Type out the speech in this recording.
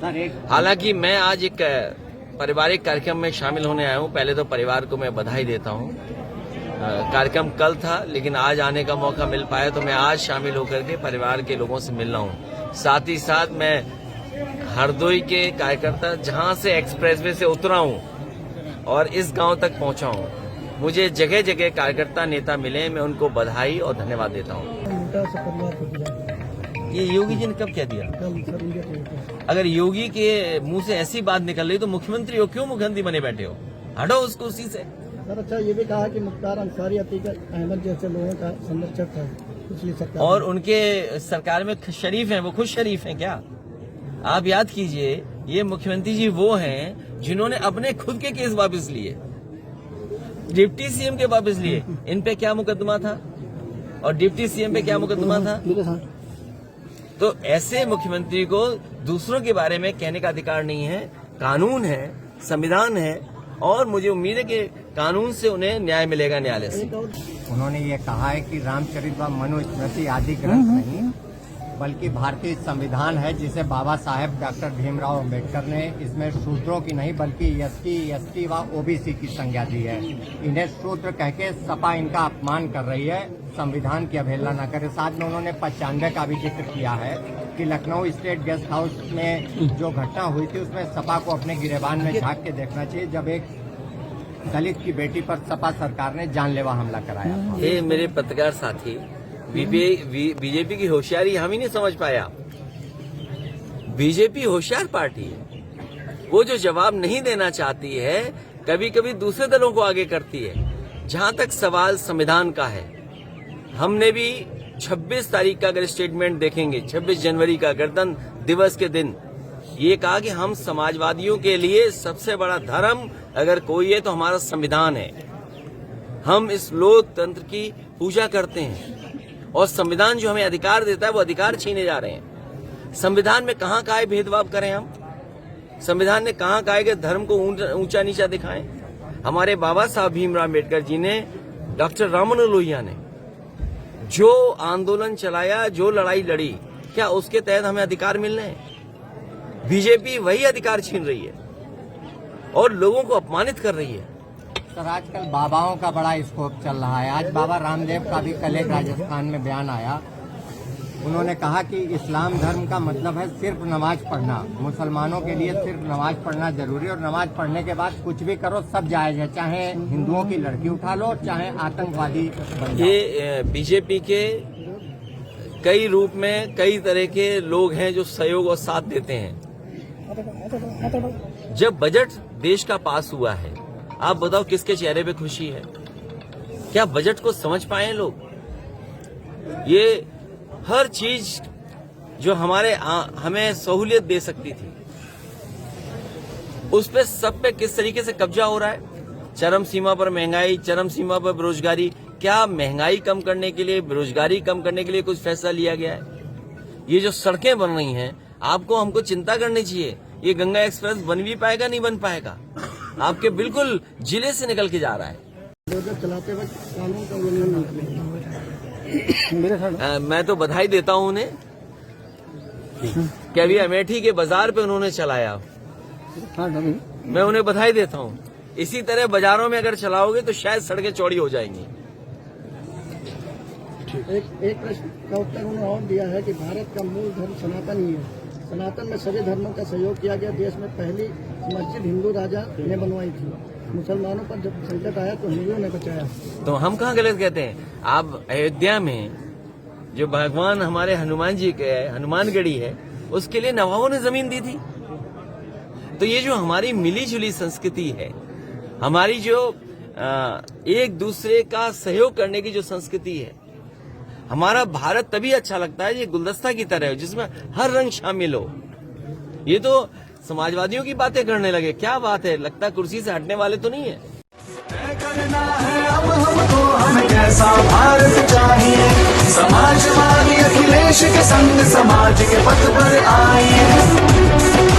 हालांकि मैं आज एक पारिवारिक कार्यक्रम में शामिल होने आया हूं। पहले तो परिवार को मैं बधाई देता हूं। कार्यक्रम कल था, लेकिन आज आने का मौका मिल पाया, तो मैं आज शामिल होकर के परिवार के लोगों से मिल रहा हूं। साथ ही साथ मैं हरदोई के कार्यकर्ता जहां से एक्सप्रेसवे से उतरा हूं और इस गांव तक पहुंचा हूं, मुझे जगह जगह कार्यकर्ता नेता मिले, मैं उनको बधाई और धन्यवाद देता हूं। ये योगी जी ने कब कह दिया? अगर योगी के मुंह से ऐसी बात निकल रही तो मुख्यमंत्री हो, क्यों मुख्यमंत्री बने बैठे हो? हटो उसको उसी से। सर अच्छा, ये भी कहा कि मुख्तार अंसारी, अतीक अहमद जैसे लोगों का संरक्षक था पिछली सरकार, और उनके सरकार में शरीफ हैं, वो खुद शरीफ हैं क्या? आप याद कीजिए, ये मुख्यमंत्री जी वो हैं जिन्होंने अपने खुद के केस वापस लिए, डिप्टी सीएम के वापस लिए। इन पे क्या मुकदमा था और डिप्टी सीएम पे क्या मुकदमा था? तो ऐसे मुख्यमंत्री को दूसरों के बारे में कहने का अधिकार नहीं है। कानून है, संविधान है, और मुझे उम्मीद है कि कानून से उन्हें न्याय मिलेगा, न्यायालय से। उन्होंने ये कहा है कि रामचरित व मनुस्मृति आदि ग्रंथ नहीं, बल्कि भारतीय संविधान है, जिसे बाबा साहेब डॉक्टर भीमराव अम्बेडकर ने इसमें शूद्रों की नहीं बल्कि एसटी, एसटी व ओबीसी की संज्ञा दी है। इन्हें शूद्र कह के सपा इनका अपमान कर रही है, संविधान की अवहेलना न करे। साथ में उन्होंने 95 का भी जिक्र किया है कि लखनऊ स्टेट गेस्ट हाउस में जो घटना हुई थी उसमें सपा को अपने गिरेबान में झांक के देखना चाहिए, जब एक दलित की बेटी पर सपा सरकार ने जानलेवा हमला कराया। ये मेरे पत्रकार साथी, बीजेपी की होशियारी हम ही नहीं समझ पाया। बीजेपी होशियार पार्टी है, वो जो जवाब नहीं देना चाहती है, कभी कभी दूसरे दलों को आगे करती है। जहां तक सवाल संविधान का है, हमने भी 26 तारीख का अगर स्टेटमेंट देखेंगे, 26 जनवरी का गणतंत्र दिवस के दिन, ये कहा कि हम समाजवादियों के लिए सबसे बड़ा धर्म अगर कोई है तो हमारा संविधान है। हम इस लोकतंत्र की पूजा करते हैं, और संविधान जो हमें अधिकार देता है वो अधिकार छीने जा रहे हैं। संविधान में कहां कहा है भेदभाव करें हम? संविधान ने कहां कहा है कि धर्म को ऊंचा नीचा दिखाएं? हमारे बाबा साहब भीमराव अम्बेडकर जी ने, डॉक्टर राममनोहर लोहिया ने जो आंदोलन चलाया, जो लड़ाई लड़ी, क्या उसके तहत हमें अधिकार मिल रहे हैं? बीजेपी वही अधिकार छीन रही है और लोगों को अपमानित कर रही है। सर, आजकल बाबाओं का बड़ा स्कोप चल रहा है। आज बाबा रामदेव का भी कल एक राजस्थान में बयान आया। उन्होंने कहा कि इस्लाम धर्म का मतलब है सिर्फ नमाज पढ़ना, मुसलमानों के लिए सिर्फ नमाज पढ़ना जरूरी, और नमाज पढ़ने के बाद कुछ भी करो सब जायज है, चाहे हिंदुओं की लड़की उठा लो, चाहे आतंकवादी बन जाओ। ये बीजेपी के कई रूप में कई तरह के लोग हैं जो सहयोग और साथ देते हैं। जब बजट देश का पास हुआ है, आप बताओ किसके चेहरे पे खुशी है? क्या बजट को समझ पाए लोग? ये हर चीज जो हमें सहूलियत दे सकती थी, उस पे सब पे किस तरीके से कब्जा हो रहा है। चरम सीमा पर महंगाई, चरम सीमा पर बेरोजगारी। क्या महंगाई कम करने के लिए, बेरोजगारी कम करने के लिए कुछ फैसला लिया गया है? ये जो सड़कें बन रही हैं, आपको हमको चिंता करनी चाहिए। ये गंगा एक्सप्रेस बन भी पाएगा, नहीं बन पाएगा? आपके बिल्कुल जिले से निकल के जा रहा है। चलाते वक्त कानून का उल्लंघन, मैं तो बधाई देता हूं उन्हें कि अभी अमेठी के बाजार पे उन्होंने चलाया। मैं उन्हें बधाई देता हूं। इसी तरह बाजारों में अगर चलाओगे तो शायद सड़कें चौड़ी हो जाएंगी। एक प्रश्न का उत्तर उन्होंने और दिया है कि भारत का मूल धर्म सनातन ही है। सनातन में सभी धर्मों का सहयोग किया गया। देश में पहली मस्जिद हिंदू राजा ने बनवाई थी। मुसलमानों पर जब संकट आया तो हिंदुओं ने बचाया। तो हम कहाँ गलत कहते हैं? आप अयोध्या में जो भगवान हमारे हनुमान जी के हनुमानगढ़ी है, उसके लिए नवाबों ने जमीन दी थी। तो ये जो हमारी मिली जुली संस्कृति है, हमारी जो एक दूसरे का सहयोग करने की जो संस्कृति है, हमारा भारत तभी अच्छा लगता है ये गुलदस्ता की तरह हो, जिसमें हर रंग शामिल हो। ये तो समाजवादियों की बातें करने लगे। क्या बात है, लगता कुर्सी से हटने वाले तो नहीं है। करना है अब हमको, हमें कैसा भारत चाहिए, समाजवादी अखिलेश के संग समाज के पथ पर आइए।